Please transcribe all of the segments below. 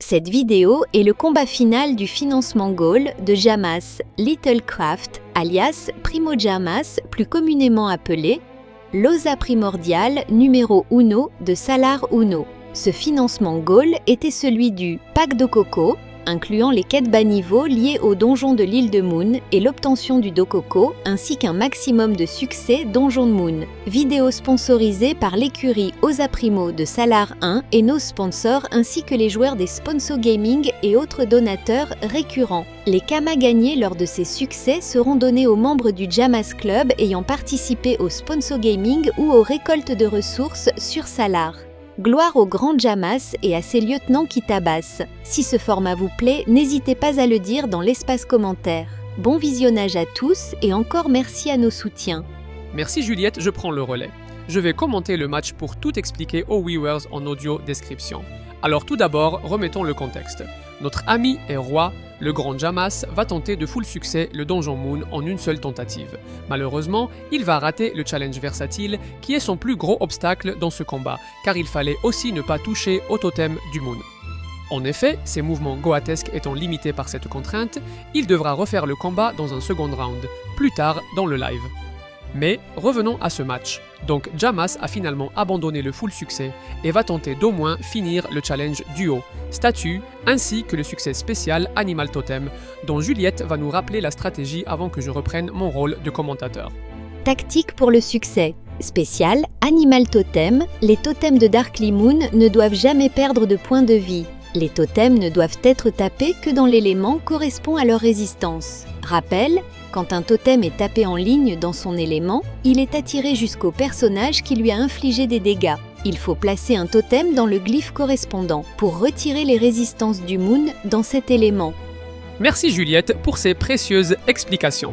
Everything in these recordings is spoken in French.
Cette vidéo est le combat final du financement goal de Jamas Littlecraft, alias Primo Jamas, plus communément appelé l'osa primordial numéro 1 de Salar 1. Ce financement goal était celui du pack Dokoko, incluant les quêtes bas niveau liées au donjon de l'île de Moon et l'obtention du Dokoko, ainsi qu'un maximum de succès Donjon de Moon. Vidéo sponsorisée par l'écurie Osa Primo de Salar 1 et nos sponsors ainsi que les joueurs des Sponso Gaming et autres donateurs récurrents. Les kamas gagnés lors de ces succès seront donnés aux membres du Jamas Club ayant participé au Sponso Gaming ou aux récoltes de ressources sur Salar. Gloire au grand Jamas et à ses lieutenants qui tabassent. Si ce format vous plaît, n'hésitez pas à le dire dans l'espace commentaire. Bon visionnage à tous et encore merci à nos soutiens. Merci Juliette, je prends le relais. Je vais commenter le match pour tout expliquer aux viewers en audio description. Alors tout d'abord, remettons le contexte. Notre ami et roi, le grand Jamas, va tenter de full succès le Donjon Moon en une seule tentative. Malheureusement, il va rater le challenge versatile qui est son plus gros obstacle dans ce combat, car il fallait aussi ne pas toucher au totem du Moon. En effet, ses mouvements goatesques étant limités par cette contrainte, il devra refaire le combat dans un second round, plus tard dans le live. Mais revenons à ce match. Donc Jamas a finalement abandonné le full succès et va tenter d'au moins finir le challenge duo, statue, ainsi que le succès spécial Animal Totem, dont Juliette va nous rappeler la stratégie avant que je reprenne mon rôle de commentateur. Tactique pour le succès. Spécial Animal Totem, les totems de Darkly Moon ne doivent jamais perdre de points de vie. Les totems ne doivent être tapés que dans l'élément correspond à leur résistance. Rappel, quand un totem est tapé en ligne dans son élément, il est attiré jusqu'au personnage qui lui a infligé des dégâts. Il faut placer un totem dans le glyphe correspondant pour retirer les résistances du Moon dans cet élément. Merci Juliette pour ces précieuses explications.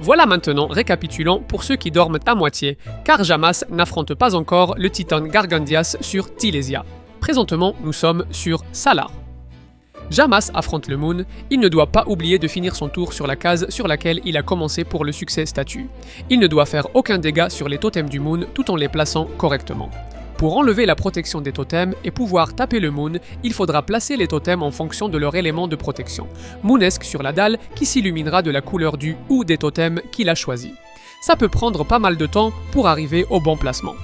Voilà maintenant, récapitulons pour ceux qui dorment à moitié, car Jamas n'affronte pas encore le titan Gargandias sur Tilesia. Présentement, nous sommes sur Salar. Jamas affronte le Moon, il ne doit pas oublier de finir son tour sur la case sur laquelle il a commencé pour le succès statue. Il ne doit faire aucun dégât sur les totems du Moon tout en les plaçant correctement. Pour enlever la protection des totems et pouvoir taper le Moon, il faudra placer les totems en fonction de leur élément de protection, moonesque sur la dalle qui s'illuminera de la couleur du ou des totems qu'il a choisi. Ça peut prendre pas mal de temps pour arriver au bon placement.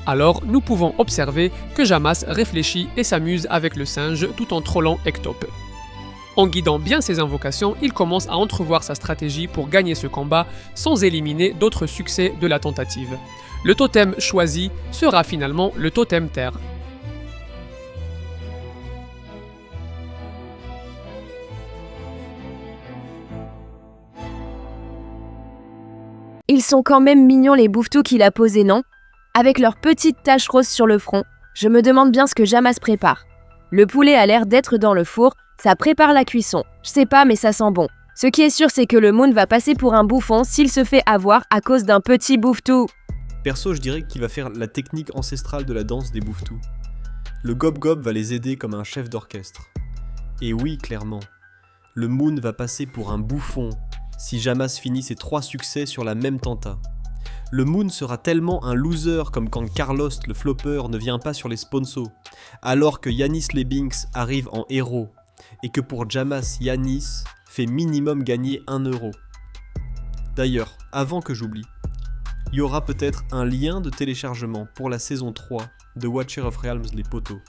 Alors, nous pouvons observer que Jamas réfléchit et s'amuse avec le singe tout en trollant Ectope. En guidant bien ses invocations, il commence à entrevoir sa stratégie pour gagner ce combat sans éliminer d'autres succès de la tentative. Le totem choisi sera finalement le totem terre. Ils sont quand même mignons les bouffetous qu'il a posés, non ? Avec leurs petites taches roses sur le front, je me demande bien ce que Jamas prépare. Le poulet a l'air d'être dans le four, ça prépare la cuisson. Je sais pas, mais ça sent bon. Ce qui est sûr, c'est que le Moon va passer pour un bouffon s'il se fait avoir à cause d'un petit bouffetou. Perso, je dirais qu'il va faire la technique ancestrale de la danse des bouffetous. Le gob-gob va les aider comme un chef d'orchestre. Et oui, clairement, le Moon va passer pour un bouffon si Jamas finit ses 3 succès sur la même tenta. Le Moon sera tellement un loser comme quand Carlos le flopper ne vient pas sur les sponsors, alors que Yanis Lebinks arrive en héros, et que pour Jamas, Yanis fait minimum gagner 1 euro. D'ailleurs, avant que j'oublie, il y aura peut-être un lien de téléchargement pour la saison 3 de Watcher of Realms les poteaux,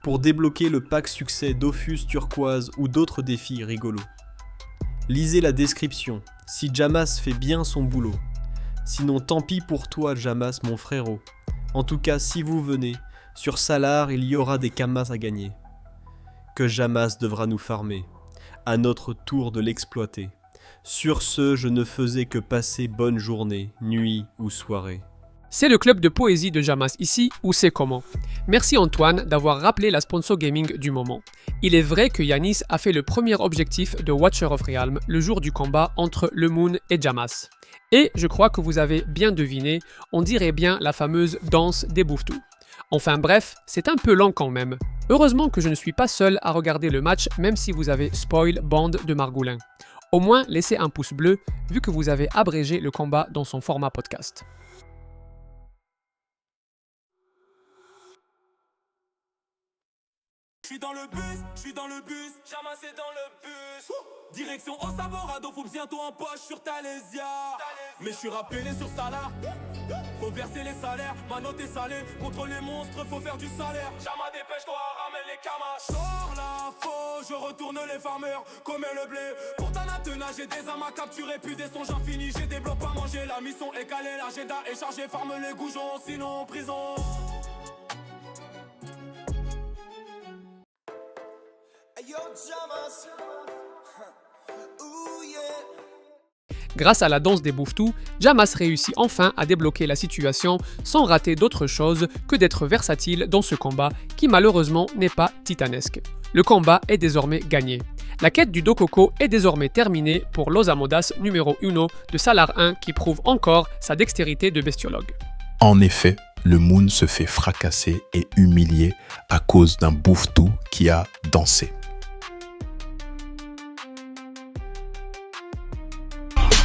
pour débloquer le pack succès Dofus turquoise ou d'autres défis rigolos. Lisez la description, si Jamas fait bien son boulot. Sinon tant pis pour toi Jamas mon frérot. En tout cas si vous venez, sur Salar il y aura des kamas à gagner. Que Jamas devra nous farmer. À notre tour de l'exploiter. Sur ce, je ne faisais que passer bonne journée, nuit ou soirée. C'est le club de poésie de Jamas ici, ou c'est comment. Merci Antoine d'avoir rappelé la Sponso Gaming du moment. Il est vrai que Yanis a fait le premier objectif de Watcher of Realms le jour du combat entre le Moon et Jamas. Et je crois que vous avez bien deviné, on dirait bien la fameuse danse des bouffetous. Enfin bref, c'est un peu lent quand même. Heureusement que je ne suis pas seul à regarder le match même si vous avez spoil bande de Margoulin. Au moins laissez un pouce bleu vu que vous avez abrégé le combat dans son format podcast. J'suis dans le bus, Jamas est dans le bus. Direction au Savorado, faut bientôt en poche sur Talésia. Mais j'suis rappelé sur salaire. Faut verser les salaires, ma note est salée. Contre les monstres, faut faire du salaire. Jama dépêche-toi, ramène les camas. Sors la faux, je retourne les farmers, comme le blé. Pour ta natena, j'ai des amas capturés, puis des songes infinis. J'ai des blocs à manger, la mission est calée. L'agenda est chargé, farme les goujons, sinon prison. Yo, Jamas. Ooh, yeah. Grâce à la danse des Bouftous, Jamas réussit enfin à débloquer la situation sans rater d'autre chose que d'être versatile dans ce combat qui malheureusement n'est pas titanesque. Le combat est désormais gagné. La quête du Dokoko est désormais terminée pour l'Osamodas numéro 1 de Salar 1 qui prouve encore sa dextérité de bestiologue. En effet, le Moon se fait fracasser et humilier à cause d'un Bouftou qui a dansé.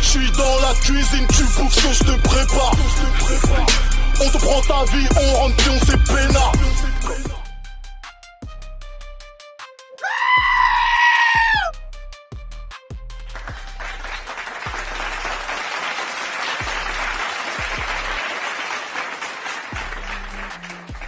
J'suis dans la cuisine, tu bouffes ce que je te prépare. On te prend ta vie, on rentre puis on s'est peinard.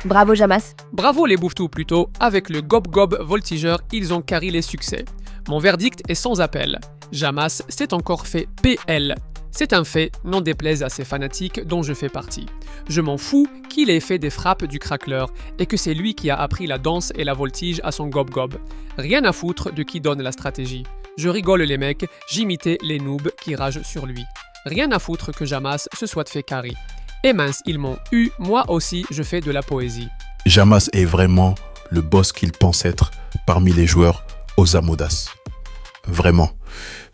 Bravo Jamas. Bravo les Bouftous plutôt, avec le Gob Gob Voltigeur, ils ont carré les succès. Mon verdict est sans appel. Jamas s'est encore fait PL. C'est un fait, n'en déplaise à ces fanatiques dont je fais partie. Je m'en fous qu'il ait fait des frappes du craqueleur et que c'est lui qui a appris la danse et la voltige à son Gob Gob. Rien à foutre de qui donne la stratégie. Je rigole les mecs, j'imitais les noobs qui ragent sur lui. Rien à foutre que Jamas se soit fait carry. Et mince, ils m'ont eu, moi aussi je fais de la poésie. Jamas est vraiment le boss qu'il pense être parmi les joueurs Osamodas. Vraiment.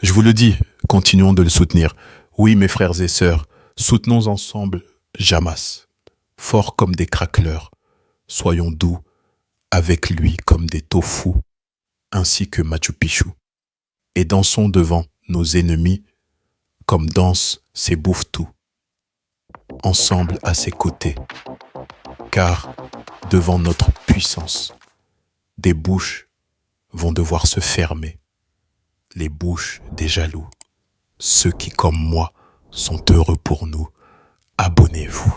Je vous le dis, continuons de le soutenir. Oui, mes frères et sœurs, soutenons ensemble Jamas. Fort comme des craqueleurs, soyons doux avec lui comme des tofu, ainsi que Machu Picchu. Et dansons devant nos ennemis comme dansent ces Bouftous. Ensemble à ses côtés, car devant notre puissance, des bouches vont devoir se fermer, les bouches des jaloux. Ceux qui, comme moi, sont heureux pour nous, abonnez-vous.